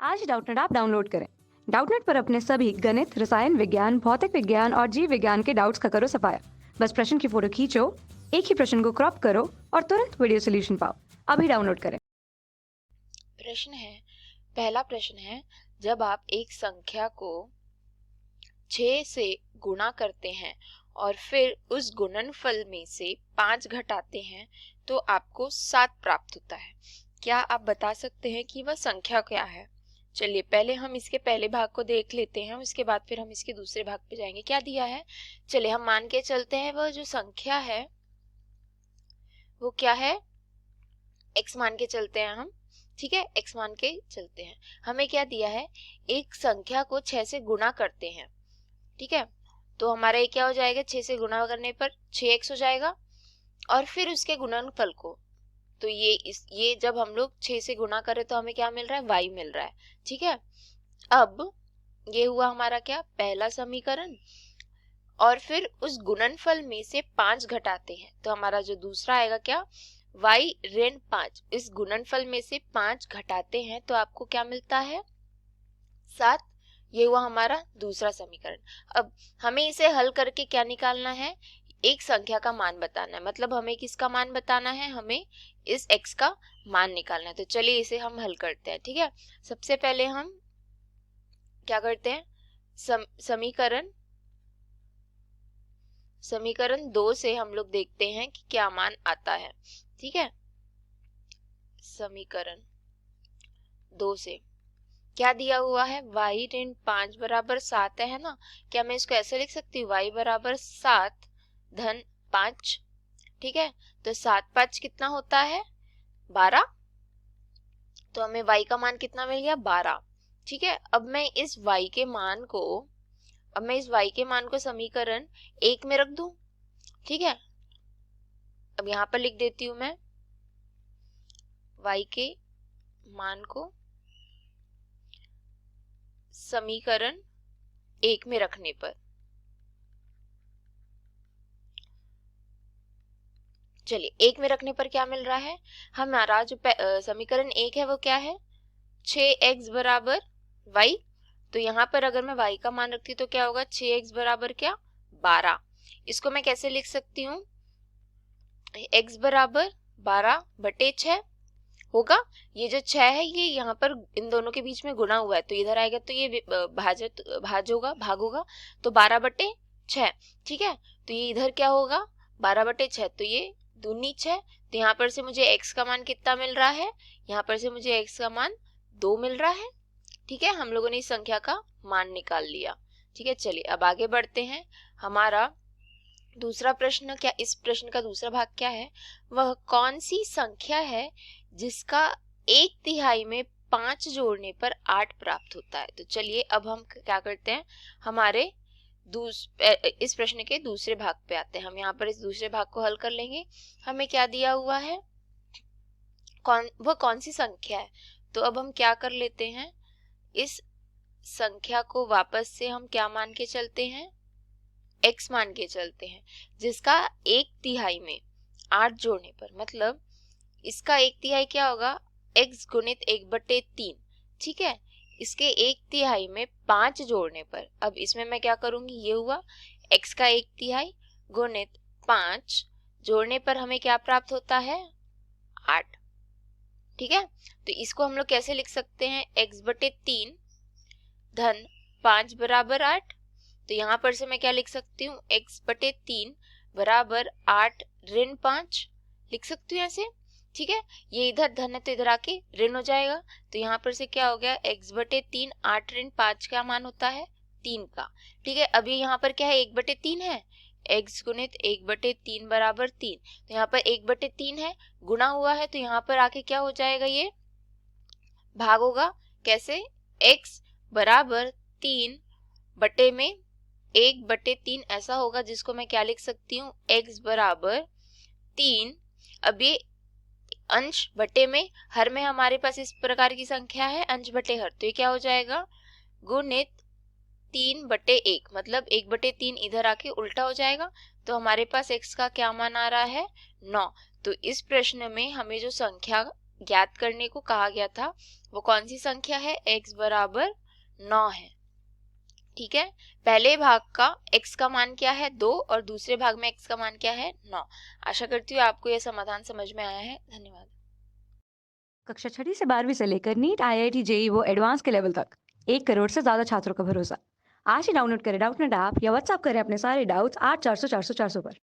आज Doubtnut app download करें। Doubtnut पर अपने सभी गणित, रसायन विज्ञान, भौतिक विज्ञान और जीव विज्ञान के डाउट्स का करो सफाया। बस प्रश्न की फोटो खींचो, एक ही प्रश्न को क्रॉप करो और तुरंत वीडियो सोल्यूशन पाओ। अभी डाउनलोड करें। पहला प्रश्न है, जब आप एक संख्या को 6 से गुणा करते हैं और फिर उस गुणनफल में से 5 घटाते हैं तो आपको 7 प्राप्त होता है। क्या आप बता सकते हैं कि वह संख्या क्या है? चलिए पहले हम इसके पहले भाग को देख लेते हैं, उसके बाद फिर हम इसके दूसरे भाग पे जाएंगे। क्या दिया है? चलिए हम मान के चलते हैं वह जो संख्या है वो क्या है, x मान के चलते हैं हम। ठीक है, x मान के चलते हैं। हमें क्या दिया है, एक संख्या को 6 से गुणा करते हैं। ठीक है, तो हमारा ये क्या हो जाएगा, 6 से गुणा करने पर 6x हो जाएगा और फिर उसके गुणनफल को, तो ये जब हम लोग 6 से गुणा करें तो हमें क्या मिल रहा है, y मिल रहा है। ठीक है, अब ये हुआ हमारा क्या, पहला समीकरण। और फिर उस गुणनफल में से 5 घटाते हैं तो हमारा जो दूसरा आएगा क्या, y ऋण 5। इस गुणनफल में से 5 घटाते हैं तो आपको क्या मिलता है, 7। ये हुआ हमारा दूसरा समीकरण। अब हमें इसे हल करके क्या निकालना है, एक संख्या का मान बताना है। मतलब हमें किसका मान बताना है, हमें इस x का मान निकालना है। तो चलिए इसे हम हल करते हैं। ठीक है, सबसे पहले हम क्या करते हैं, समीकरण 2 से हम लोग देखते हैं कि क्या मान आता है। ठीक है, समीकरण 2 से क्या दिया हुआ है, y ऋण 5 बराबर 7 है ना। क्या मैं इसको ऐसे लिख सकती हूँ, y बराबर 7 धन 5। ठीक है, तो 7 5 कितना होता है, 12। तो हमें y का मान कितना मिल गया, 12। ठीक है, अब मैं इस y के मान को समीकरण 1 में रख दूं। ठीक है, अब यहाँ पर लिख देती हूँ मैं y के मान को समीकरण 1 में रखने पर, चलिए 1 में रखने पर क्या मिल रहा है, हमारा जो समीकरण 1 है वो क्या है, 6x बराबर y। तो यहाँ पर अगर मैं y का मान रखती हूँ तो क्या होगा, 6x बराबर क्या, 12। इसको मैं कैसे लिख सकती हूँ, x बराबर 12/6 होगा। ये जो 6 है ये यहाँ पर इन दोनों के बीच में गुणा हुआ है तो इधर आएगा तो ये भाग होगा तो 12/6। ठीक है, तो ये इधर क्या होगा, 12/6, तो ये दूनी 6। तो यहाँ पर से मुझे x का मान कितना मिल रहा है, यहाँ पर से मुझे x का मान 2 मिल रहा है। ठीक है, हम लोगों ने इस संख्या का मान निकाल लिया। ठीक है, चलिए अब आगे बढ़ते हैं। हमारा दूसरा प्रश्न, क्या इस प्रश्न का दूसरा भाग क्या है, वह कौन सी संख्या है जिसका 1/3 में 5 जोड़ने पर 8 प्राप्त होता है। तो चलिए अब हम क्या करते हैं, हमारे इस प्रश्न के दूसरे भाग पे आते हैं। हम यहाँ पर इस दूसरे भाग को हल कर लेंगे। हमें क्या दिया हुआ है, वह कौन सी संख्या है। तो अब हम क्या कर लेते हैं, इस संख्या को वापस से हम क्या मान के चलते हैं, x मान के चलते हैं, जिसका 1/3 में 8 जोड़ने पर, मतलब इसका 1/3 क्या होगा, x गुणित 1/3। ठीक है, इसके 1/3 में 5 जोड़ने पर, अब इसमें मैं क्या करूंगी, ये हुआ x का 1/3 गुणित 5 जोड़ने पर हमें क्या प्राप्त होता है, 8। ठीक है, तो इसको हम लोग कैसे लिख सकते हैं, x/3 धन 5 बराबर 8। तो यहाँ पर से मैं क्या लिख सकती हूँ, x/3 बराबर 8 ऋण 5 लिख सकती हूँ ऐसे। ठीक है, ये इधर धन है तो इधर आके ऋण हो जाएगा। तो यहाँ पर से क्या हो गया, x/3 8 ऋण 5 का मान होता है 3 का। ठीक है, अभी यहाँ पर क्या है, 1/3 है, x गुणित 1/3 बराबर 3। तो यहाँ पर 1/3 है, गुणा हुआ है तो यहाँ पर आके क्या हो जाएगा, ये भाग होगा। कैसे, x बराबर 3 बटे में 1/3 ऐसा होगा, जिसको मैं क्या लिख सकती हूँ, x बराबर 3। अब ये अंश बटे में हर में हमारे पास इस प्रकार की संख्या है, अंश बटे हर, तो ये क्या हो जाएगा, गुणित 3/1, मतलब 1/3 इधर आके उल्टा हो जाएगा। तो हमारे पास x का क्या मान आ रहा है, 9। तो इस प्रश्न में हमें जो संख्या ज्ञात करने को कहा गया था वो कौन सी संख्या है, x बराबर 9 है। ठीक है, पहले भाग का x का मान क्या है 2 और दूसरे भाग में x का मान क्या है 9। आशा करती हूँ आपको यह समाधान समझ में आया है। धन्यवाद। कक्षा 6वीं से 12वीं से लेकर नीट, IIT, जेई वो एडवांस के लेवल तक 1 करोड़ से ज्यादा छात्रों का भरोसा। आज ही डाउनलोड करें डाउटनेट ऐप या व्हाट्सएप करें अपने सारे डाउट्स 8400 400 400 पर।